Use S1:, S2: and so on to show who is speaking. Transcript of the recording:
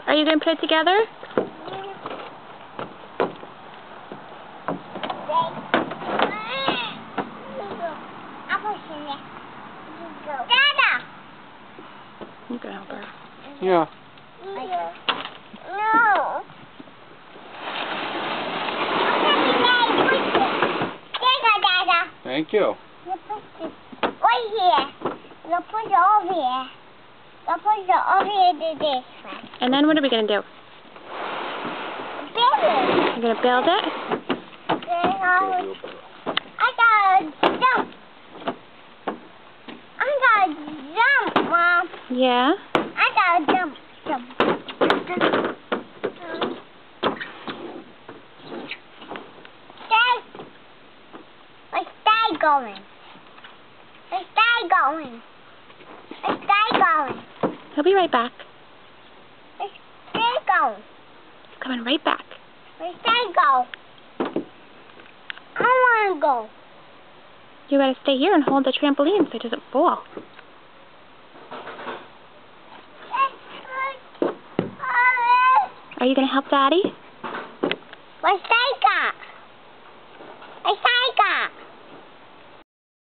S1: Are you going to put it together? You can help her.
S2: Yeah.
S3: No.
S2: Thank you.
S3: You put it right here. You put it over here. You put it over here to this one.
S1: And then what are we going to do?
S3: Build it.
S1: You're going to build it?
S3: I gotta jump. I gotta jump, Mom.
S1: Yeah.
S3: I gotta jump. Stay going. Stay going. Stay going.
S1: He'll be right back.
S3: Stay going.
S1: He's coming right back.
S3: Stay go. I wanna go.
S1: You got to stay here and hold the trampoline so it doesn't fall. Are you going to help Daddy?
S3: Stay go.